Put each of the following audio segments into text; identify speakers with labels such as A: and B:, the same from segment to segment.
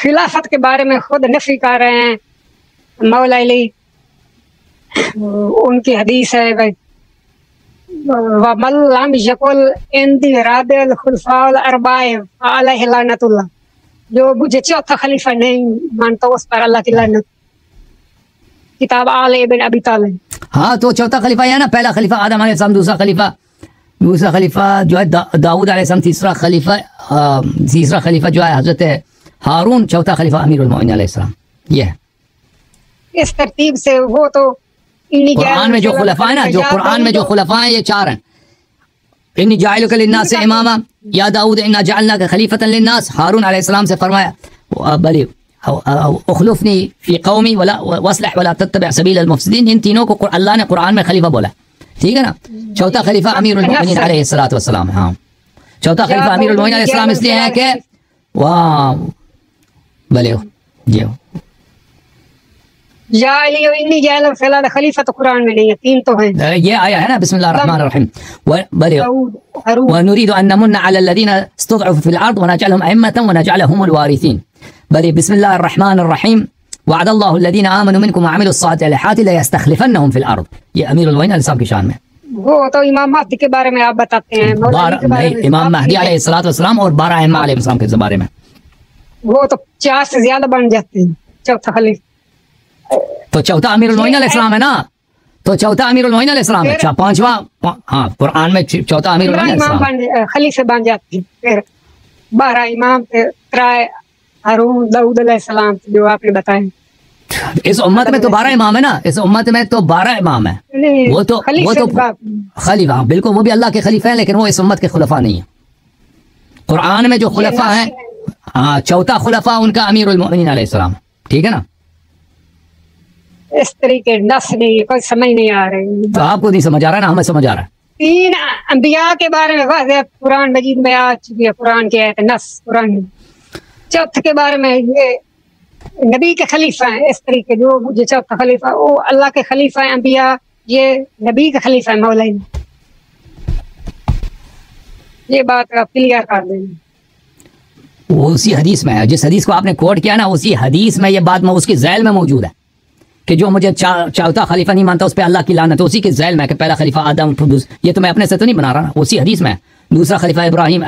A: خلافت کے بارے میں خود نفی کر رہے ہیں مولا علی. ان کی حدیث ہے بھائی وَمَن لَمْ يَقُلْ عِنْدِي رَابِعُ الْخُلَفَاءِ الْأَرْبَعِ فَعَلَيْهِ لَعْنَةُ اللَّهِ. جو مجھے چوتھا خلیفہ نہیں مانتا اس پر اللہ کی لعنت. کتاب آل ابن ابی طالب.
B: ہاں تو چوتھا خلیفہ ہے نا, پہلا خلیفہ آدم علیہ السلام, دوسرا خلیفہ جو ہے داؤد علیہ السلام, تیسرا خلیفہ جو ہے حضرت ہارون, چوتھا خلیفہ امیر المومنین علیہ السلام. یہ ہے
A: اس ترتیب سے وہ تو
B: قرآن میں جو خلفاء ہیں نا, جو قرآن میں جو خلفاء ہیں یہ چار ہیں. انی جاعلک للناس اماما یا داؤد انا جعلناک خلیفۃ للناس. ہارون علیہ السلام سے فرمایا بلی اخلفنی فی قومی واصلح ولا تتبع سبیل المفسدین. ان تینوں کو اللہ نے قرآن میں خلیفہ بولا, ٹھیک ہے نا. چوتھا خلیفہ امیر المومنین علیہ السلام. ہاں چوتھا خلیفہ امیر المومنین علیہ السلام اس لیے ہے کہ واہ بلے جی
A: یا علی و انی جاعل فی الارض خلیفہ تو قرآن میں نہیں ہے, تین تو ہیں.
B: یہ آیا ہے نا بسم اللہ الرحمن الرحیم ونريد ان نمن على الذين استضعفوا في الارض ونجعلهم ائمة ونجعلهم الوارثين. بل بسم الله الرحمن الرحیم وعد الله الذين آمنوا منكم وعملوا الصالحات ليستخلفنهم في الارض. یہ امیر المومنین علیہ السلام کی شان میں.
A: وہ تو امام مہدی کے بارے میں آپ بتاتے ہیں,
B: امام مہدی علیہ السلام اور 12 ائمہ علیہ السلام کے بارے میں.
A: وہ تو 4 سے زیادہ بن جاتے ہیں چوتھا خلیفہ.
B: تو چوتھا امیر المومنین علیہ السلام ہے نا, تو چوتھا امیر المومنین علیہ السلام ہے. پانچواں ہاں قرآن میں چوتھا امیر المومنین علیہ السلام
A: خلیفہ بن جاتے ہیں. پھر 12 امام پھر ترائے ہارون داؤد علیہ السلام جو آپ نے بتائے.
B: اس امت میں تو 12 امام ہے نا, اس امت میں تو 12 امام ہیں. وہ تو خلیفہ بالکل وہ بھی اللہ کے خلیفہ ہیں, لیکن وہ اس امت کے خلفاء نہیں ہیں. قرآن میں جو خلفاء ہیں ہاں چوتھا خلفاء ان کا امیر المومنین علیہ السلام, ٹھیک ہے نا.
A: اس طریقے نس نہیں کوئی سمجھ نہیں آ رہی.
B: تو آپ کو نہیں سمجھ آ رہا نا, ہمیں سمجھ آ رہا ہے.
A: 3 انبیاء کے بارے میں واضح قرآن مجید میں آ چکی ہے, قرآن کی آیت نس قرآن میں. چوتھے کے بارے میں یہ نبی کے خلیفہ ہیں. اس طریقے جو مجھے چوتھا خلیفہ وہ اللہ کے خلیفہ ہیں انبیاء, یہ نبی کے خلیفہ ہیں مولا. یہ بات آپ کلیئر کر دیں.
B: وہ اسی حدیث میں ہے, جس حدیث کو آپ نے کوٹ کیا نا اسی حدیث میں یہ بات اس کی ذیل میں موجود ہے کہ جو مجھے چوتھا خلیفہ نہیں مانتا اس پہ اللہ کی لعنت. اسی کے ذیل میں کہ پہلا خلیفہ آدم, یہ تو میں اپنے سے تو نہیں بنا رہا نا, اسی حدیث میں. دوسرا خلیفہ ابراہیم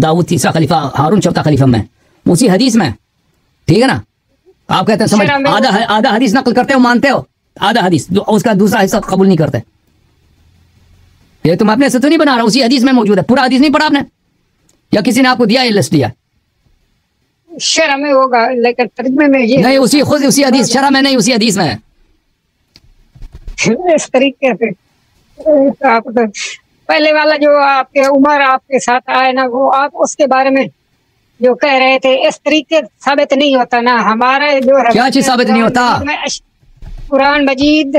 B: داؤد, تیسرا خلیفہ ہارون, چوتھا خلیفہ میں, اسی حدیث میں, ٹھیک ہے نا. آپ کہتے ہیں سمجھ آدھا حدیث نقل کرتے ہو مانتے ہو, آدھا حدیث اس کا دوسرا حصہ قبول نہیں کرتے. یہ تم اپنے سے تو نہیں بنا رہا, اسی حدیث میں موجود ہے. پورا حدیث نہیں پڑھا آپ نے یا کسی نے آپ کو دیا یہ لسٹ دیا؟
A: شرح میں ہوگا لیکن ترجمے میں یہ
B: نہیں, اسی حدیث شرح میں نہیں, اسی حدیث میں.
A: اس طریقے سے آپ پہلے والا جو آپ کے عمر آپ کے ساتھ آئے نا, وہ آپ اس کے بارے میں جو کہہ رہے تھے اس طریقے ثابت نہیں ہوتا نا. ہمارے جو
B: کیا چیز ثابت نہیں ہوتا؟
A: قرآن مجید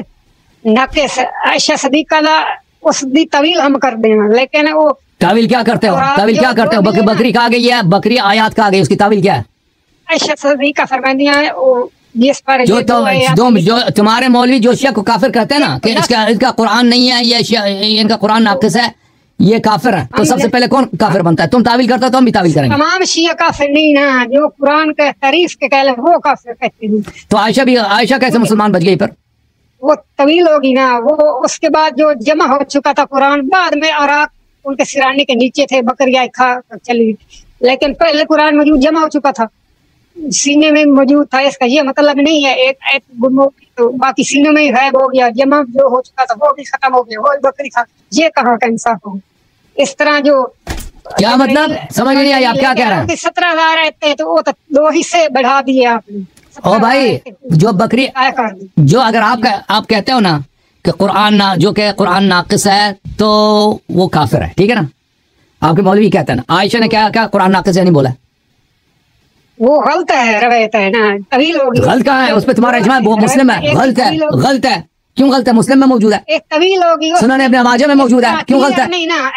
A: ناقص عائشہ صدیقہ اس دی طویل ہم کر دیں, لیکن وہ
B: تعویل کیا کرتے ہو؟ تعویل کیا کرتے ہو؟ بکری کہا گئی ہے, بکری آیات کہا گئی, اس کی تعویل کیا ہے؟
A: عائشہ صدیقہ فرماندیاں ہیں جس پر
B: جو تمہارے مولوی جو شیعہ کو کافر کہتے ہیں نا کہ اس کا قرآن نہیں ہے, یہ ان کا قرآن ناقص ہے, یہ کافر ہے, تو سب سے پہلے کون کافر بنتا ہے؟ تم تعویل کرتے ہو تو ہم بھی تعویل کریں گے.
A: تمام شیعہ کافر نہیں نا, جو قرآن کے تعریف کے کہہ لیں وہ کافر کہتے ہیں.
B: تو عائشہ کیسے مسلمان بچ گئی پھر؟
A: وہ طویل ہوگی نا. وہ اس کے بعد جو جمع ہو چکا تھا قرآن, بعد میں عراق ان کے سرانے کے نیچے تھے, بکریاں کھا چلی, لیکن پہلے قرآن مجید جمع ہو چکا تھا, سینے میں موجود تھا. اس کا یہ مطلب نہیں ہے ایک ایت گم ہو تو باقی سینوں میں ہی غائب ہو گیا, جمع جو ہو چکا تھا وہ بھی ختم ہو گیا, وہ بکری کھا. یہ کہاں کا انصاف ہو؟ اس طرح جو
B: کیا مطلب سمجھ نہیں آئی, آپ کیا کہہ رہے ہیں؟
A: 17,000 رہتے تو وہ تو 2 حصے بڑھا دیے آپ نے.
B: او بھائی جو بکری جو اگر آپ کہتے ہو نا کہ قرآن ناقص ہے تو وہ کافر ہے, ٹھیک ہے نا. آپ کے مولوی کہتے ہیں نا عائشہ نے کیا قرآن ناقص ہے نہیں بولا,
A: وہ غلط ہے, روایت ہے نا, طویل ہوگی.
B: غلط کہاں ہے؟ اس پہ تمہارا اجماع مسلم ہے. غلط ہے کیوں غلط ہے؟ مسلم میں موجود ہے,
A: ایک طویل ہوگی,
B: سنن ابن ماجہ میں موجود ہے, کیوں غلط ہے؟
A: نہیں نا,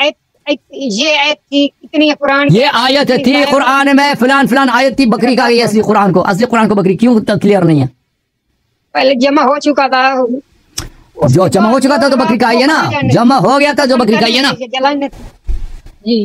A: یہ آیت تھی کتنی قرآن,
B: یہ آیت تھی قرآن میں فلان آیت تھی, بکری کا گئی اصلی قرآن کو بکری, کیوں کلیئر نہیں ہے؟
A: پہلے جمع ہو چکا تھا,
B: جو جمع ہو چکا تھا تو بکری کا آئی ہے نا, جمع ہو گیا تھا جو بکری کا آئی ہے نا.
A: جی